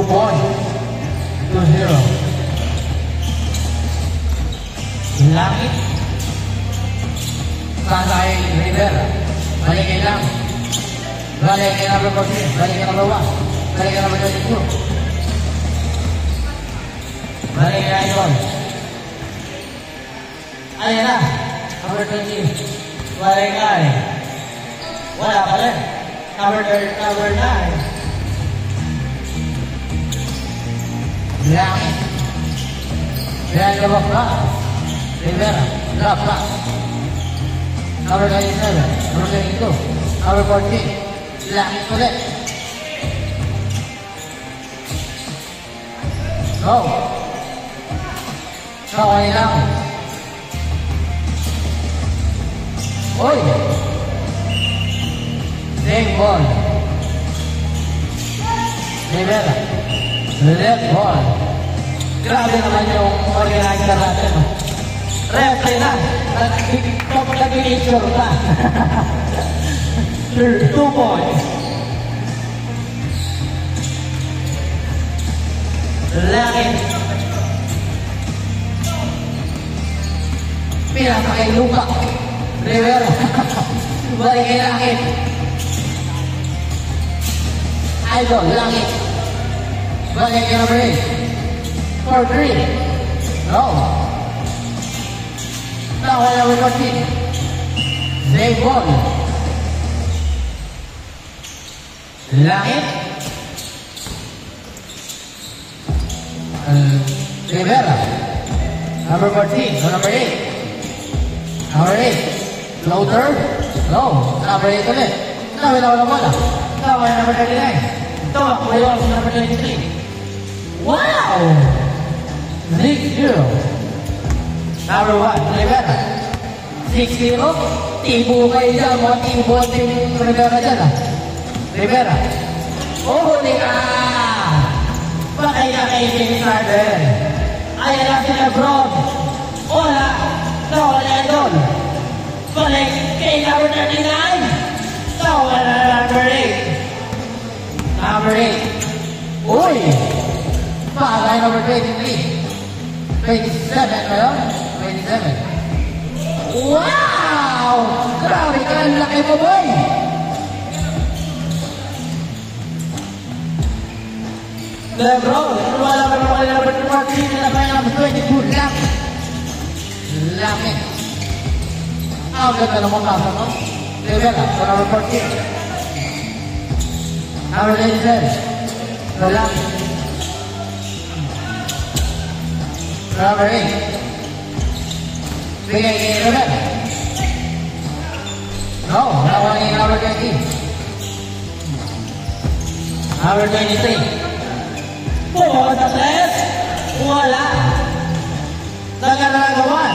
points to 0. Langit. Sasay Rivera. Balikin lang. Balikin number 14. Balikin number 1. Balikin number 22. Balikin Idol. Ayan na. Number 20. Balikin. Wala pa rin. Number 9. Langit. Then the Plus. Rivera. The Plus. Number 27. Number 22. Number 14. Langit ulit. Go. Kaway lang. Oy. Same ball. Rivera. Left ball. Grabe naman yung organizer natin. Replay na. Nag-picture na. 2 points. Langit. Pinasa kay Luka. Rivera. Balik kay Langit. Idol, Langit. Balik kay number 8. For 3. No. Now I have a team. Save ball. Langit. Rivera. Number 14. No, number 8. Number 8. Floater. No. Number 8 ulit. Now I have a bola. Now I have number 39. Talk. We also number 23. Wow! 6-0. Number 1, Rivera. 6-0. Tibo kayo dyan. Mga tibo at yung Rivera dyan. Rivera. Oh, huli ka! Patay na kay James Harden. Ayan na si Lebron. Wala. Nawala doon. Balik kay number 39. Nawala number 8. Number 8. Uy! Bagay number 23. 27 ba yun? 27. Wow! Grabe ka, ang laki mo, boy! Lebron, wala ka naman kaya number 23 na kaya number 22 lang. Laki. Ang ganda naman kasa, no? Rivera, so number 14. Number 87. So laki. Number 8. Bigay kay Rivera. No, nakuha niya number 20. Number 23. For the left. Wala. Nagagawan.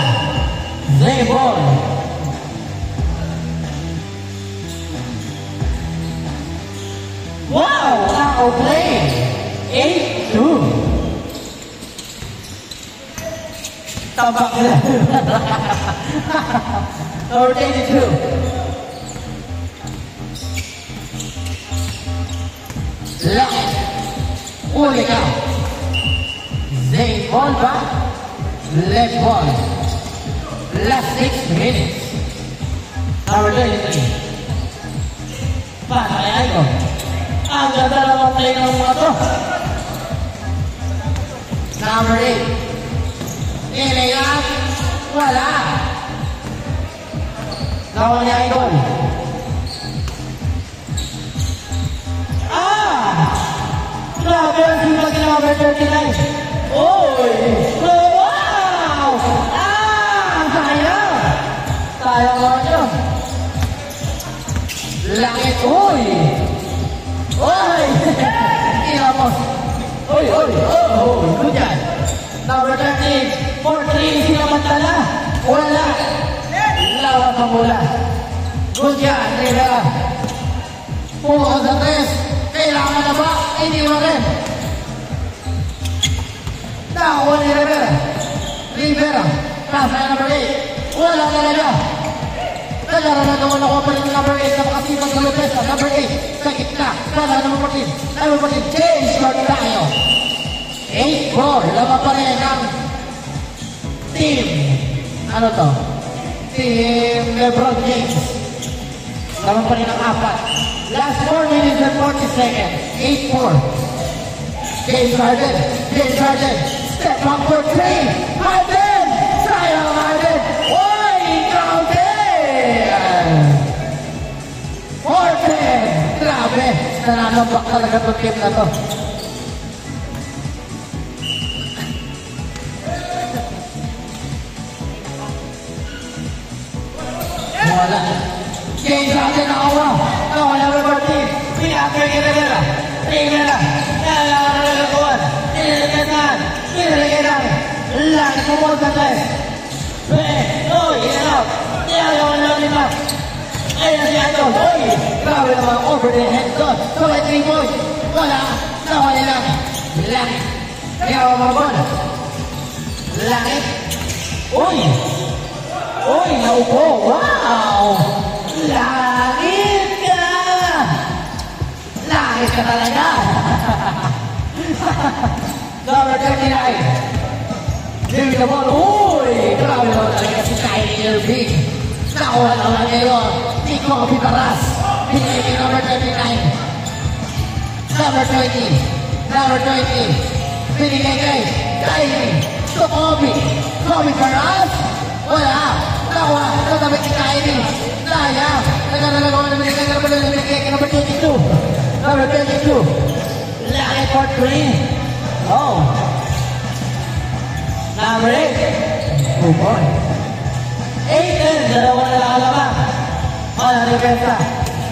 Zay ball. Wow! Now play. 8-2. Tambak nila. Number 22. Left. Uli ka. Zay ball back. Left ball. Last 6 minutes. Number 23. Para kay Aiko. Ang ganda naman play ng mga to. Number 8. Iliang, wala. Nakuha niya Idol. Grabe ang simbag ng number 39. Oy! Wow! Sayang! Sayang naman yun. Langit, oy! Oy! Kinamos. Oy! Good yan. Number 13. 4-3 sinamantala. Wala. Lawa pa mula. Good yan, Rivera. Puko sa 3. Kailangan na ba? Hindi mo rin. Nakuha ni Rivera. Rivera. Nasa number 8. Wala talaga. Nagkaroon na naman ako pa rin ng number 8 na makasipag sa Lopez. Number 8. Sa gitna. Para number 14. Everybody change your tayo. 8-4. Laban pa rin ang team. Ano to? Team LeBron James. Laban pa rin ang 4. Last 4 minutes and 40 seconds. 8-4. James Harden. James Harden. Step up for 3. Harden. Sayang Harden. Oy! Counted! 4-10. Grabe. Nananambak talaga itong team na to. Wala. James Harden nakawa. Nawala Robert team. Pinakay nila. Tingnan na. Nalalakuan. Nilalagan. Nilalagan. Langit mo mo sa tayo. Oy, inanap. Nilalagan na lima. Ayan si Anton. Oy, grabe naman over the head doon. So may 3 points. Wala. Nawala lang. Langit. Kaya mga bola. Langit. Oy. Oy, naupo. Wow. Langit ka. Langit ka talaga. Number 39. Give the ball. Uy! Grabe naman talaga si Kyrie Irving. Nakuha naman ngayon. Nico Pitaras. Pinigil number 39. Number 20. Number 20. Pinigil kay Kyrie. To Kobe. Kobe Paras. Wala. Nakuha. Natabit si Kyrie. Sayang. Nagkaragawa naman kay number 22. Number 22. Laki for 3. Oh. Number 8. 2 points. 8 dalawa na lalabang. Wala na defensa.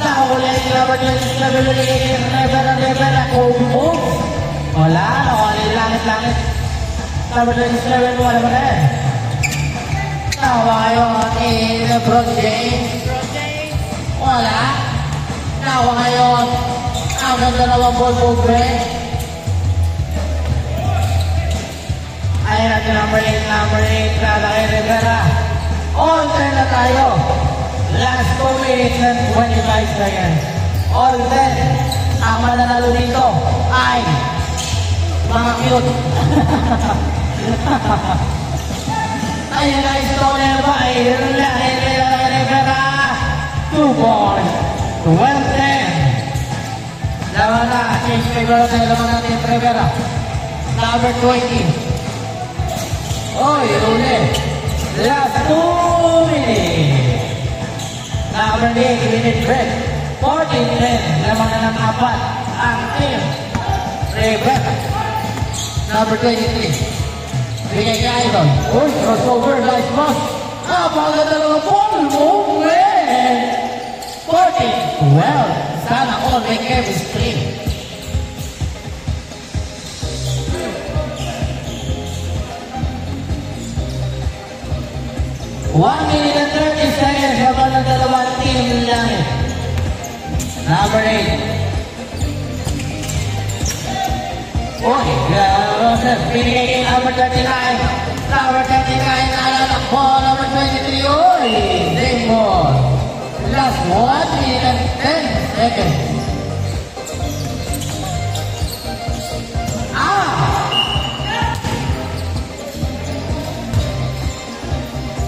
Nakawala yung number 27. Never Kobe. Wala. Nakawala yung langit. Number 27. Wala pa rin. Nawa ngayon LeBron James. Wala. Nawa ngayon ang dalawang ball movement. Ayan natin number 8. Lalaki Rivera. All time na tayo. Last 2 minutes and 25 seconds. All 10. Ang mananalo dito ay mga cute. Ayan na Stoner by Lalaki Rivera. 2 points. 12-10. Laban na. Change favor na laban natin Rivera. Number 20. Oy, ulit. Last 2 minutes. Number 8, minute break. 14-10. Laman na ng 4. Ang team. Rivera. Number 23. Bigay kay Idol. Uy, crossover. Nice pass. Napakaganda ng ball movement. 14-12. Sana all may chemistry. 1 minute and 30 seconds habang ng dalawang team lang. Number 8. Uy, Roses, binigay kay number 39. Number 39, nalalakbo. Number 23, uy, Damon. Last 1 minute and 10 seconds.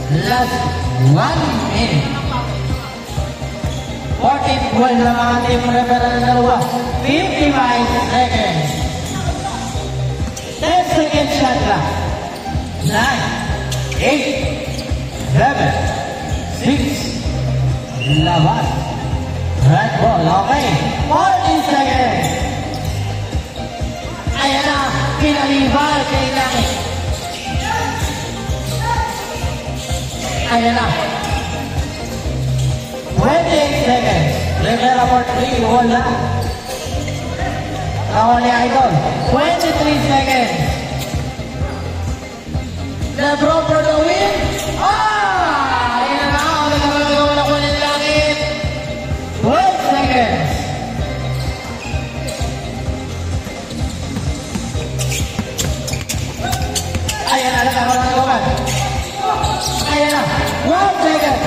Last 1 minute. 14-12 na mga team Rivera ng dalawa. 55 seconds. 10 seconds shot lang. 9, 8, 7, 6, laban. Red ball, okay. 40 seconds. Ayan na, pinalibal kay Langit. Ayan na. 28 seconds. Rivera for 3. Wala. Ako ni Idol. 23 seconds. LeBron for the win. Ayan na. Nagkakagawa na ko ng Langit. 12 seconds. Ayan na. Nagkakagawa. Ayan na. 1 second.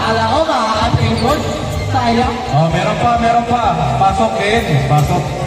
Alam ko makaka-3 points. tayo. Oh, meron pa. Pasok din. Pasok.